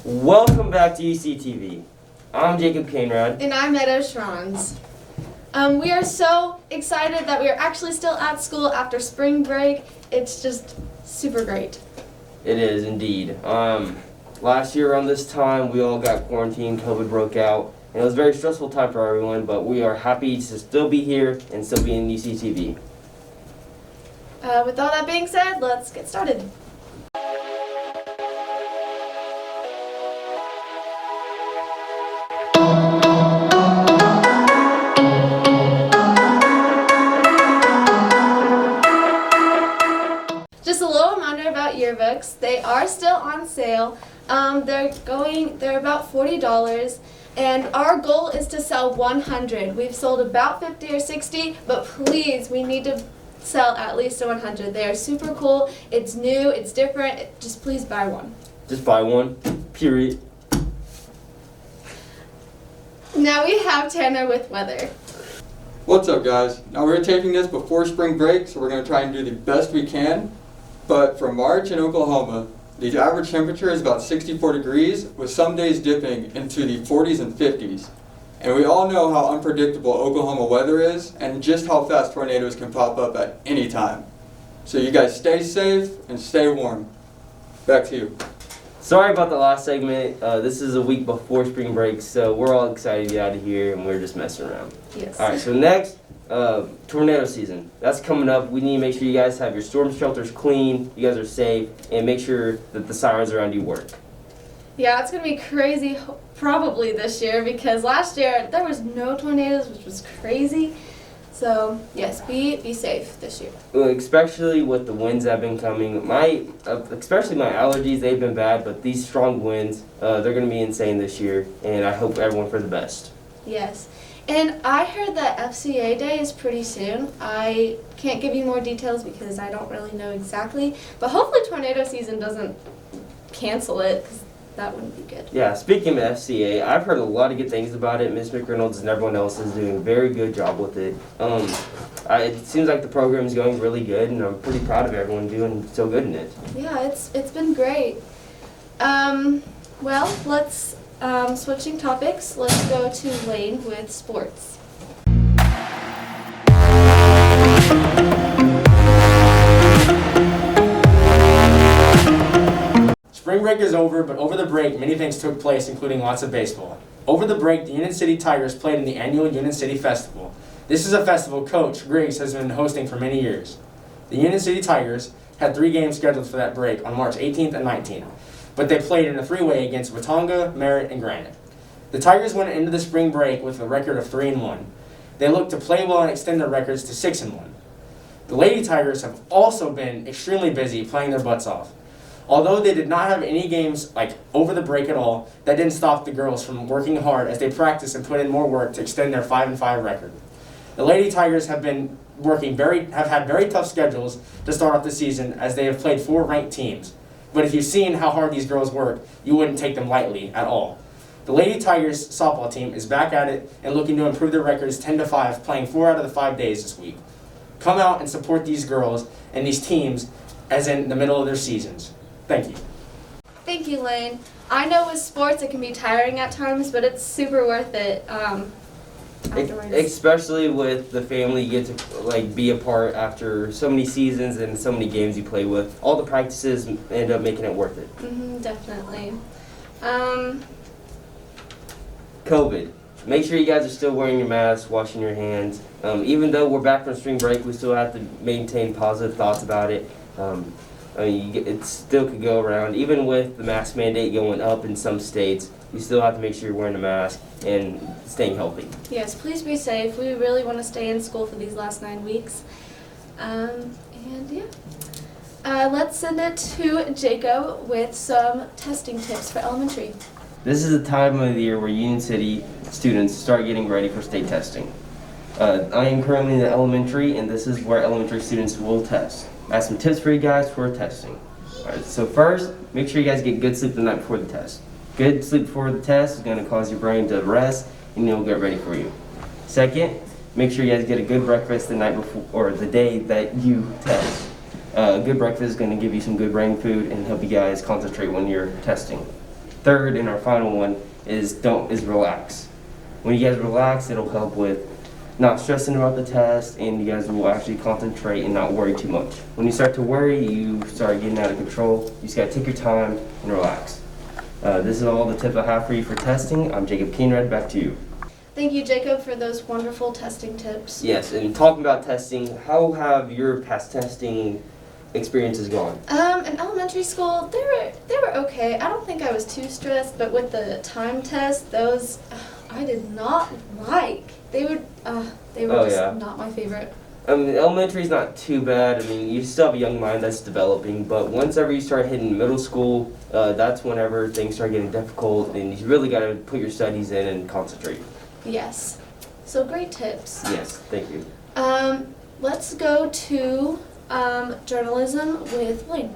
Welcome back to UCTV. I'm Jacob Cainrod. And I'm Meadow Schrons. We are so excited that we are actually still at school after spring break. It's just super great. It is indeed. Last year around this time, we all got quarantined, COVID broke out, and it was a very stressful time for everyone, but we are happy to still be here and still be in UCTV. With all that being said, let's get started. Just a little reminder about yearbooks. They are still on sale. They're about $40, and our goal is to sell 100. We've sold about 50 or 60, but please, we need to sell at least 100. They are super cool. It's new. It's different. Just please buy one. Just buy one, period. Now we have Tanner with weather. What's up, guys? Now we're taping this before spring break, so we're going to try and do the best we can. But for March in Oklahoma, the average temperature is about 64 degrees, with some days dipping into the 40s and 50s. And we all know how unpredictable Oklahoma weather is, and just how fast tornadoes can pop up at any time. So you guys stay safe and stay warm. Back to you. Sorry about the last segment. This is a week before spring break, so we're all excited to get out of here, and we're just messing around. Yes. All right, so next, tornado season. That's coming up. We need to make sure you guys have your storm shelters clean, you guys are safe, and make sure that the sirens around you work. Yeah, it's going to be crazy probably this year because last year there was no tornadoes, which was crazy. So, yes, be safe this year. Well, especially with the winds that have been coming. Especially my allergies, they've been bad, but these strong winds, they're going to be insane this year, and I hope everyone for the best. Yes. And I heard that FCA Day is pretty soon. I can't give you more details because I don't really know exactly. But hopefully tornado season doesn't cancel it because that wouldn't be good. Yeah, speaking of FCA, I've heard a lot of good things about it. Ms. McReynolds and everyone else is doing a very good job with it. It seems like the program is going really good, and I'm pretty proud of everyone doing so good in it. Yeah, it's been great. Well, let's switching topics. Let's go to Lane with sports. Spring break is over, but over the break, many things took place, including lots of baseball. Over the break, the Union City Tigers played in the annual Union City Festival. This is a festival Coach Griggs has been hosting for many years. The Union City Tigers had 3 games scheduled for that break on March 18th and 19th, but they played in a 3-way against Watonga, Merritt, and Granite. The Tigers went into the spring break with a record of 3-1. They look to play well and extend their records to 6-1. The Lady Tigers have also been extremely busy playing their butts off. Although they did not have any games over the break at all, that didn't stop the girls from working hard as they practiced and put in more work to extend their 5-5 record. The Lady Tigers have been have had very tough schedules to start off the season as they have played 4 ranked teams. But if you've seen how hard these girls work, you wouldn't take them lightly at all. The Lady Tigers softball team is back at it and looking to improve their records 10-5, playing 4 out of the 5 days this week. Come out and support these girls and these teams as in the middle of their seasons. Thank you. Thank you, Lane. I know with sports it can be tiring at times, but it's super worth it afterwards. Especially with the family you get to be a part after so many seasons and so many games you play with. All the practices end up making it worth it. Definitely. COVID. Make sure you guys are still wearing your mask, washing your hands. Even though we're back from spring break, we still have to maintain positive thoughts about it. It still could go around. Even with the mask mandate going up in some states, you still have to make sure you're wearing a mask and staying healthy. Yes, please be safe. We really want to stay in school for these last 9 weeks. Let's send it to Jacob with some testing tips for elementary. This is the time of the year where Union City students start getting ready for state testing. I am currently in the elementary, and this is where elementary students will test. I have some tips for you guys for testing. Alright, so first, make sure you guys get good sleep the night before the test. Good sleep before the test is going to cause your brain to rest, and it'll get ready for you. Second, make sure you guys get a good breakfast the night before, or the day that you test. Good breakfast is going to give you some good brain food and help you guys concentrate when you're testing. third and our final one is relax. When you guys relax, it'll help with not stressing about the test, and you guys will actually concentrate and not worry too much. When you start to worry, you start getting out of control. You just gotta take your time and relax. This is all the tips I have for you for testing. I'm Jacob Keenred, back to you. Thank you, Jacob, for those wonderful testing tips. Yes, and talking about testing, how have your past testing experiences gone? In elementary school, they were okay. I don't think I was too stressed, but with the time test, those I did not like. They were just yeah. not my favorite. Elementary is not too bad. I mean, you still have a young mind that's developing, but once ever you start hitting middle school, that's whenever things start getting difficult, and you really got to put your studies in and concentrate. Yes. So great tips. Yes, thank you. Let's go to journalism with Blaine.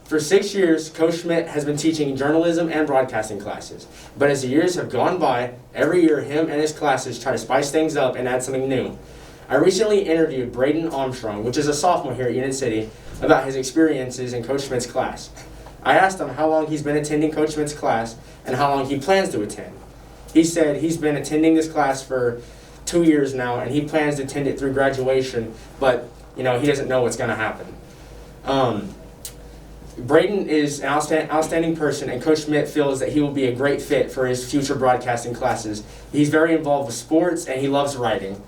For 6 years, Coach Schmidt has been teaching journalism and broadcasting classes. But as the years have gone by, every year him and his classes try to spice things up and add something new. I recently interviewed Braden Armstrong, which is a sophomore here at Union City, about his experiences in Coach Schmidt's class. I asked him how long he's been attending Coach Schmidt's class and how long he plans to attend. He said he's been attending this class for 2 years now, and he plans to attend it through graduation, but he doesn't know what's going to happen. Braden is an outstanding person, and Coach Schmidt feels that he will be a great fit for his future broadcasting classes. He's very involved with sports, and he loves writing.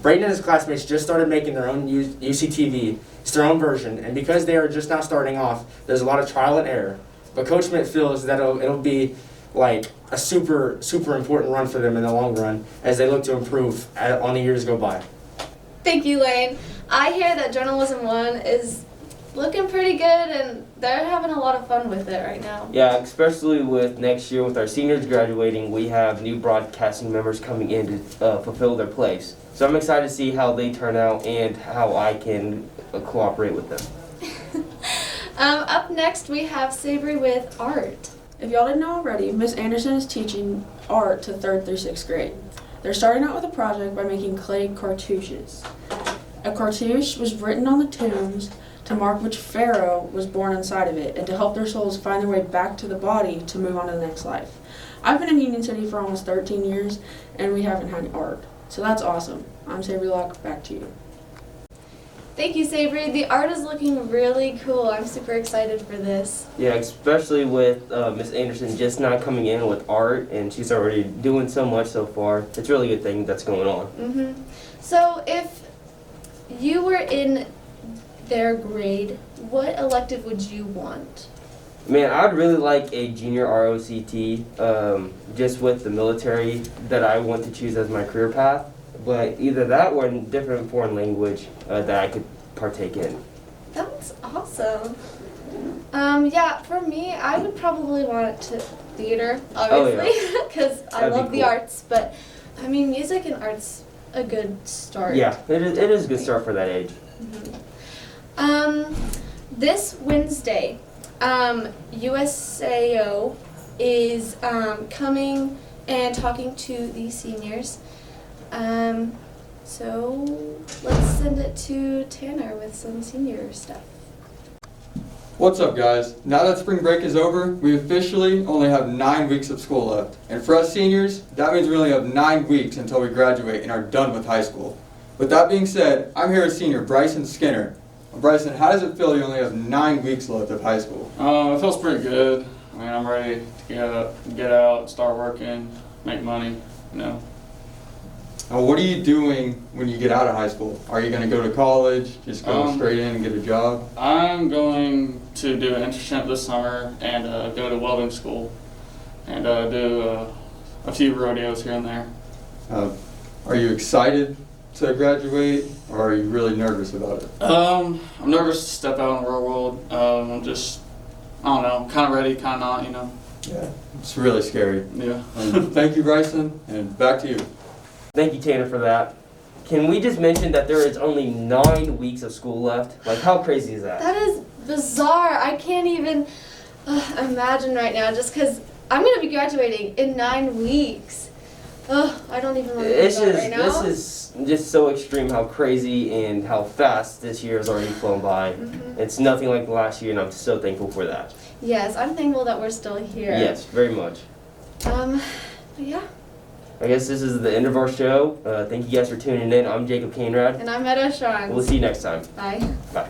Braden and his classmates just started making their own UCTV. It's their own version, and because they are just now starting off, there's a lot of trial and error. But Coach Schmidt feels that it'll be like a super, super important run for them in the long run as they look to improve on the years go by. Thank you, Lane. I hear that Journalism 1 is looking pretty good, and they're having a lot of fun with it right now. Yeah, especially with next year with our seniors graduating, we have new broadcasting members coming in to fulfill their place. So I'm excited to see how they turn out and how I can cooperate with them. Up next, we have Sabri with art. If y'all didn't know already, Miss Anderson is teaching art to 3rd through 6th grade. They're starting out with a project by making clay cartouches. A cartouche was written on the tombs to mark which pharaoh was born inside of it and to help their souls find their way back to the body to move on to the next life. I've been in Union City for almost 13 years and we haven't had art. So that's awesome. I'm Sabri Locke, back to you. Thank you, Sabri. The art is looking really cool. I'm super excited for this. Yeah, especially with Miss Anderson just not coming in with art, and she's already doing so much so far. It's a really good thing that's going on. So if you were in their grade, what elective would you want? Man, I'd really like a junior ROCT, just with the military that I want to choose as my career path. But either that or a different foreign language that I could partake in. That's awesome. Yeah, for me, I would probably want to theater, obviously, because I That'd be love the cool. arts. But I mean, music and art's a good start. Yeah, it is a good start for that age. This Wednesday, USAO is coming and talking to the seniors. So let's send it to Tanner with some senior stuff. What's up, guys? Now that spring break is over, we officially only have 9 weeks of school left. And for us seniors, that means we only have 9 weeks until we graduate and are done with high school. With that being said, I'm here with senior Bryson Skinner. Bryson, how does it feel you only have 9 weeks left of high school? It feels pretty good. I mean, I'm ready to get out, start working, make money, What are you doing when you get out of high school? Are you going to go to college, just go straight in and get a job? I'm going to do an internship this summer and go to welding school and do a few rodeos here and there. Are you excited to graduate, or are you really nervous about it? I'm nervous to step out in the real world. I'm just, I don't know, kind of ready, kind of not, Yeah, it's really scary. Yeah. Thank you, Bryson, and back to you. Thank you, Tanner, for that. Can we just mention that there is only 9 weeks of school left? Like, how crazy is that? That is bizarre. I can't even imagine right now, just because I'm going to be graduating in 9 weeks. Ugh, I don't even want to It's think about just, it right now. this is just so extreme how crazy and how fast this year has already flown by. Mhm. It's nothing like the last year, and I'm so thankful for that. Yes, I'm thankful that we're still here. Yes, very much. But yeah, I guess this is the end of our show. Thank you guys for tuning in. I'm Jacob Cainrad. and I'm Meadow Sean. We'll see you next time. Bye. Bye.